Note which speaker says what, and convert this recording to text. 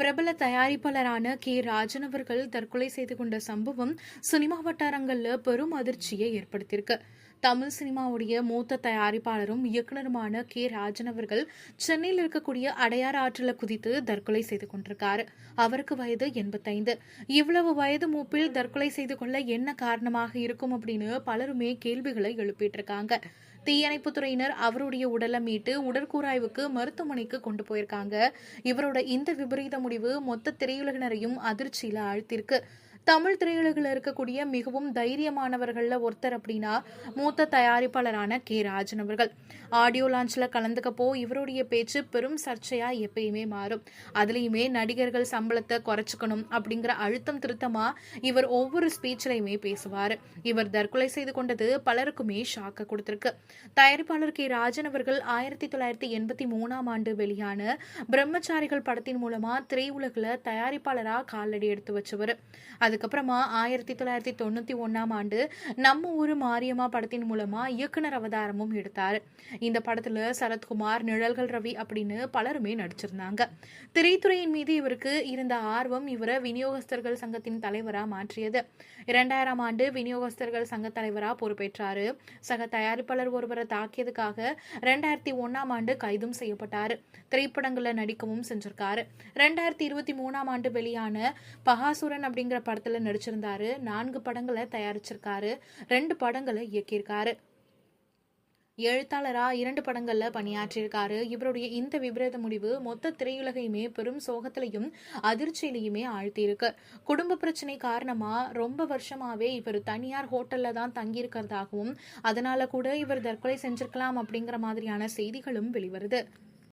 Speaker 1: பிரபல தயாரிப்பாளரான கே ராஜன் அவர்கள் தற்கொலை செய்து கொண்ட சம்பவம் சினிமா வட்டாரங்கள்ல பெரும் அதிர்ச்சியை ஏற்படுத்தியிருக்கு. தமிழ் சினிமாவுடைய மூத்த தயாரிப்பாளரும் இயக்குனருமான கே ராஜன் அவர்கள் சென்னையில் இருக்கக்கூடிய அடையாறு ஆற்றில் குதித்து தற்கொலை செய்து கொண்டிருக்காரு. அவருக்கு வயது 85. இவ்வளவு வயது மூப்பில் தற்கொலை செய்து கொள்ள என்ன காரணமாக இருக்கும் அப்படின்னு பலருமே கேள்விகளை எழுப்பிட்டு இருக்காங்க. தீயணைப்புத்துறையினர் அவருடைய உடலை மீட்டு உடற்கூராய்வுக்கு மருத்துவமனைக்கு கொண்டு போயிருக்காங்க. இவரோட இந்த விபரீத முடிவு மொத்த திரையுலகினரையும் அதிர்ச்சியில ஆழ்த்திருக்கு. தமிழ் திரையுலகில் இருக்கக்கூடிய மிகவும் தைரியமானவர்கள்ல ஒருத்தர் அப்படின்னா மூத்த தயாரிப்பாளரான கே ராஜன் அவர்கள். ஆடியோ லான்ச்ல கலந்துக்கப்போ இவருடைய பேச்சு பெரும் சர்ச்சையா எப்பயுமே மாறும். அதுலயுமே நடிகர்கள் சம்பளத்தை குறைச்சுக்கணும் அப்படிங்கிற அழுத்தம் திருத்தமா இவர் ஒவ்வொரு ஸ்பீச்லயுமே பேசுவார். இவர் தற்கொலை செய்து கொண்டது பலருக்குமே ஷாக்க கொடுத்திருக்கு. தயாரிப்பாளர் கே ராஜன் அவர்கள் 1983 ஆண்டு வெளியான பிரம்மச்சாரிகள் படத்தின் மூலமா திரையுலகில் தயாரிப்பாளரா காலடி எடுத்து வச்சவர். அதுக்கப்புறமா 1991 ஆண்டு நம்ம ஊரு மாரியம்மா படத்தின் மூலமா இயக்குனர் அவதாரமும் எடுத்தாரு. இந்த படத்துல சரத்குமார், நிழல்கள் ரவி அப்படின்னு பலருமே நடிச்சிருந்தாங்க. திரைத்துறையின் மீது இவருக்கு இருந்த ஆர்வம் இவரை விநியோகஸ்தர்கள் சங்கத்தின் தலைவரா மாற்றியது. 2000 ஆண்டு விநியோகஸ்தர்கள் சங்க தலைவரா பொறுப்பேற்றாரு. சக தயாரிப்பாளர் ஒருவரை தாக்கியதுக்காக 2001 ஆண்டு கைதும் செய்யப்பட்டாரு. திரைப்படங்கள்ல நடிக்கவும் செஞ்சிருக்காரு. 2023 ஆண்டு வெளியான பகாசுரன் அப்படிங்கிற படத்துல நடிச்சிருந்தாரு. 4 படங்களை தயாரிச்சிருக்காரு. 2 படங்களை இயக்கியிருக்காரு. எழுத்தாளரா 2 படங்கள்ல பணியாற்றியிருக்காரு. இவருடைய இந்த விபரீத முடிவு மொத்த திரையுலகையுமே பெரும் சோகத்திலையும் அதிர்ச்சியிலையுமே ஆழ்த்தியிருக்கு. குடும்ப பிரச்சனை காரணமா ரொம்ப வருஷமாவே இவர் தனியார் ஹோட்டல்ல தான் தங்கியிருக்கிறதாகவும் அதனால கூட இவர் தற்கொலை செஞ்சிருக்கலாம் அப்படிங்கிற மாதிரியான செய்திகளும் வெளிவருது.